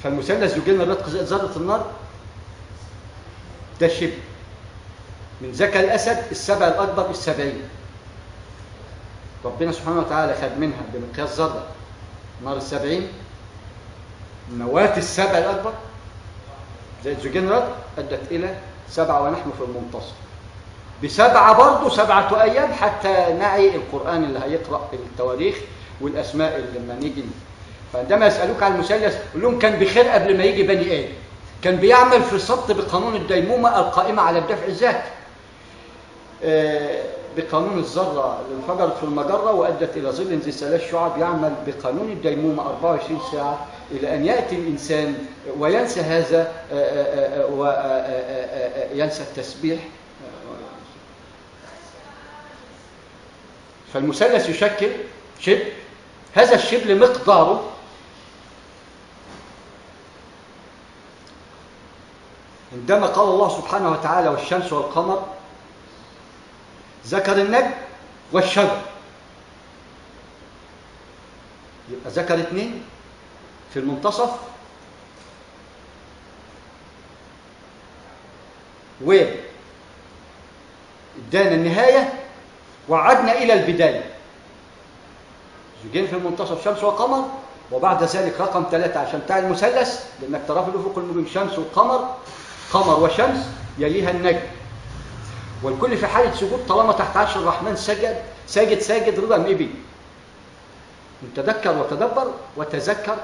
فالمثلث زوجين الرتق زائد ذرة النار ده شبه من ذكر الأسد السبع الأكبر السبعين. ربنا سبحانه وتعالى خد منها بمقياس ذرة نار السبعين نواة السبع الأكبر زائد زوجين رتق أدت إلى 7 ونحن في المنتصف. ب7 برضه 7 أيام حتى نعي القرآن اللي هيقرأ التواريخ والأسماء اللي لما نيجي. فعندما يسألوك عن المثلث قول لهم كان بخير قبل ما يجي بني آدم، كان بيعمل في السبط بقانون الديمومة القائمة على الدفع الذاتي، بقانون الذرة اللي انفجرت في المجرة وأدت إلى ظل ذي 3 شعب، يعمل بقانون الديمومة 24 ساعة إلى أن يأتي الإنسان وينسى هذا وينسى التسبيح. فالمثلث يشكل شبه، هذا الشبل مقداره عندما قال الله سبحانه وتعالى والشمس والقمر ذكر النجم والشجر، يبقى ذكر 2 في المنتصف وادانا النهاية وعدنا إلى البداية. زوجين في المنتصف شمس وقمر، وبعد ذلك رقم 3 عشان بتاع المثلث لأنك ترى في الأفق المبين شمس وقمر، قمر وشمس يليها النجم. والكل في حالة سجود طالما تحت عرش الرحمن ساجد رضا إبي. تذكر وتدبر وتذكر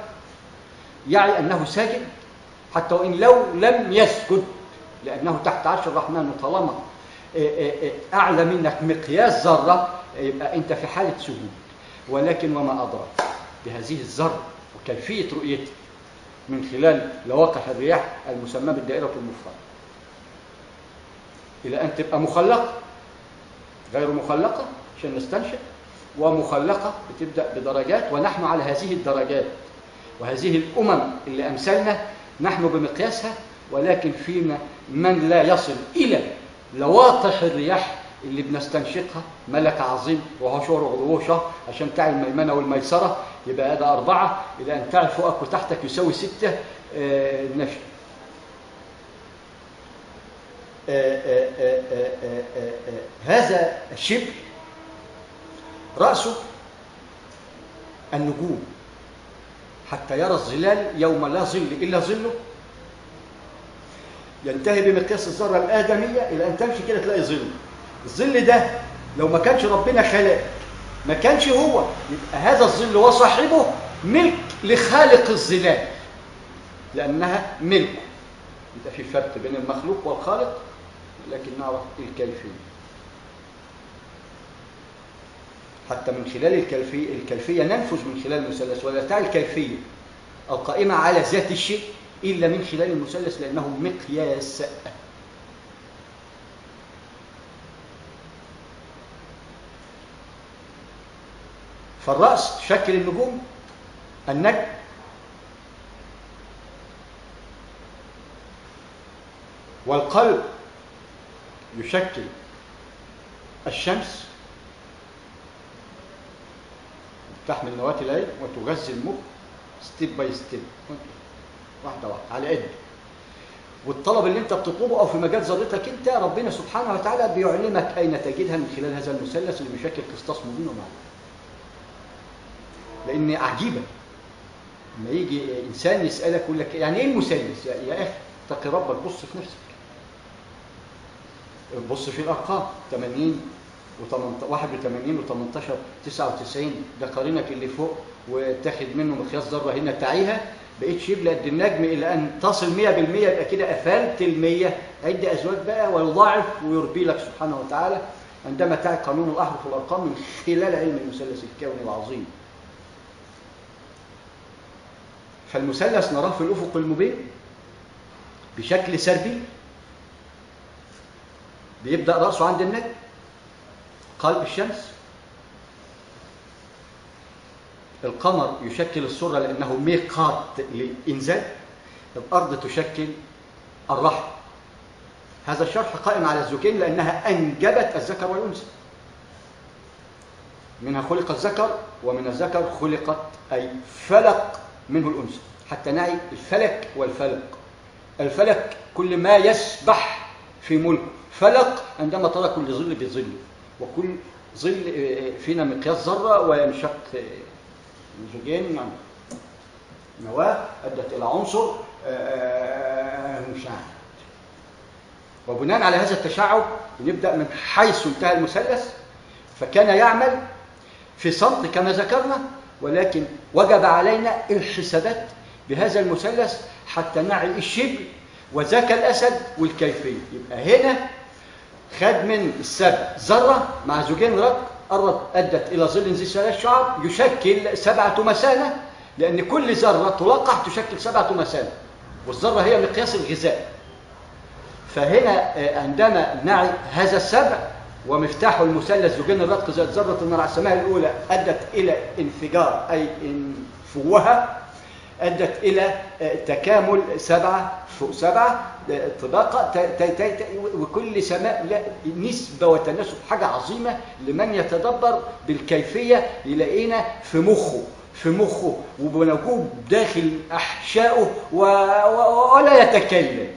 يعني أنه ساجد حتى وإن لو لم يسجد لأنه تحت عرش الرحمن، وطالما أعلى منك مقياس ذرة يبقى أنت في حالة سجود. ولكن وما أدراك بهذه الذرة وكيفية رؤيتها من خلال لواقح الرياح المسمى بالدائرة المفردة إلى أن تبقى مخلقة غير مخلقة عشان نستنشق، ومخلقة بتبدأ بدرجات، ونحن على هذه الدرجات وهذه الأمم اللي أمثلنا نحن بمقياسها. ولكن فينا من لا يصل إلى لواقح الرياح اللي بنستنشقها ملك عظيم وهو شهر غلوه شهر عشان تعي الميمنة والميسرة، يبقى هذا 4 إلى أن تعي فوقك وتحتك يساوي 6 نشر. هذا الشبه رأسه النجوم حتى يرى الظلال يوم لا ظل إلا ظله، ينتهي بمقياس الذرة الآدمية إلى أن تمشي كده تلاقي ظل. الظل ده لو ما كانش ربنا خلقه ما كانش هو، يبقى هذا الظل وصاحبه ملك لخالق الظلال لأنها ملكه. يبقى في فرق بين المخلوق والخالق، لكن نعرف الكيفية حتى من خلال الكيفية ننفذ من خلال المثلث، ولا تعي الكيفية القائمة على ذات الشيء إلا من خلال المثلث لأنه مقياس. فالرأس شكل النجوم، النجم والقلب يشكل الشمس تحمل نواة العلم وتغذي المخ ستيب باي ستيب واحدة واحدة على قد. والطلب اللي انت بتطلبه او في مجال ذرتك انت ربنا سبحانه وتعالى بيعلمك اين تجدها من خلال هذا المثلث اللي بيشكل قسطاس مبين ومعنى. لان عجيبه لما يجي انسان يسالك يقول لك يعني ايه المثلث؟ يا اخي اتقي ربك، بص في نفسك، بص في الارقام 80 و 81 و18 99 ده قارنك اللي فوق وتاخد منه مقياس ذره هنا تعيها بقيت شبل قد النجم الى ان تصل 100%، يبقى كده قفلت ال100. عد ازواج بقى ويضاعف ويربي لك سبحانه وتعالى عندما تعي قانون الاحرف والارقام من خلال علم المثلث الكوني العظيم. فالمثلث نراه في الافق المبين بشكل سربي، بيبدا راسه عند النجم، قلب الشمس، القمر يشكل السرة لأنه ميقات للإنزال، الأرض تشكل الرحم. هذا الشرح قائم على الزوجين لأنها أنجبت الذكر والأنثى، منها خلق الذكر ومن الذكر خلقت أي فلق منه الأنثى. حتى نعي الفلك والفلق. الفلك كل ما يسبح في ملكه، فلق عندما ترى كل ظل بظله، وكل ظل فينا مقياس ذرة وينشق زوجين نواة أدت إلى عنصر مشعل. وبناء على هذا التشعب نبدأ من حيث انتهى المثلث، فكان يعمل في صمت كما ذكرنا، ولكن وجب علينا الحسابات بهذا المثلث حتى نعي الشبه وذاك الأسد والكيفية. يبقى هنا خد من السبع ذرة مع زوجين رق أدت إلى ظل ذي 3 شعب يشكل 7 مثانة، لأن كل ذرة تلقح تشكل 7 مثانة، والذرة هي مقياس الغذاء. فهنا عندما نعي هذا السبع ومفتاح المثلث زوجين الرق ذات ذرة النار على السماء الأولى أدت إلى انفجار، أي انفوها، أدت إلى تكامل 7 فوق 7 طباقة، وكل سماء نسبة وتناسب، حاجة عظيمة لمن يتدبر بالكيفية. يلاقينا في مخه وبنجوب داخل أحشائه ولا يتكلم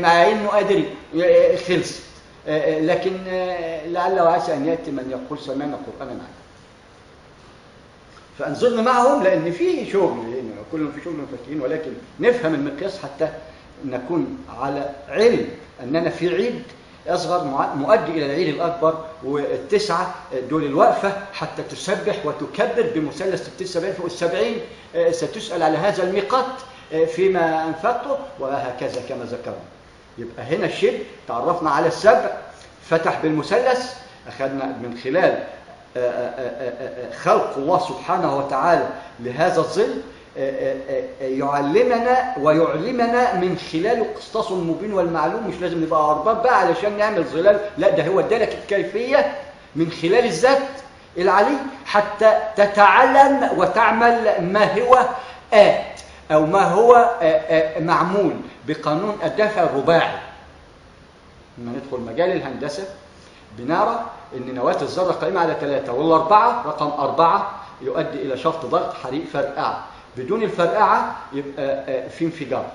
مع إنه قادر خلص، لكن لعل وعسى أن يأتي من يقول سمعنا قرآنا عنه. فأنظرنا معهم، لأن في شغل هنا، كلهم في شغل مفكرين، ولكن نفهم المقياس حتى نكون على علم أننا في عيد أصغر مؤدي إلى العيد الأكبر، وال9 دول الوقفة حتى تسبح وتكبر بمثلث 70 فوق 70. ستسأل على هذا الميقات فيما أنفقته، وهكذا كما ذكرنا. يبقى هنا الشبه تعرفنا على السبع، فتح بالمثلث، أخذنا من خلال خلق الله سبحانه وتعالى لهذا الظل، يعلمنا ويعلمنا من خلاله قسطاس مبين والمعلوم. مش لازم نبقى أرباب بقى علشان نعمل ظلال، لا، ده هو ادالك الكيفية من خلال الذات العلي حتى تتعلم وتعمل ما هو آت أو ما هو معمول بقانون الدفع الرباعي. لما ندخل مجال الهندسة بنرى أن نواة الذرة قائمة على 3، وال4 رقم 4 يؤدي إلى شفط ضغط حريق فرقعة. بدون الفرقعة يبقى في انفجار،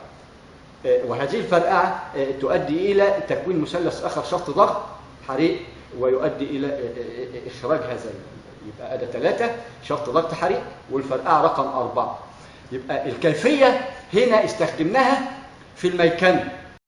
وهذه الفرقعة تؤدي إلى تكوين مثلث آخر شفط ضغط حريق ويؤدي إلى إخراج هذا. يبقى هذا 3 شفط ضغط حريق، والفرقعة رقم 4. يبقى الكيفية هنا استخدمناها في الميكنة،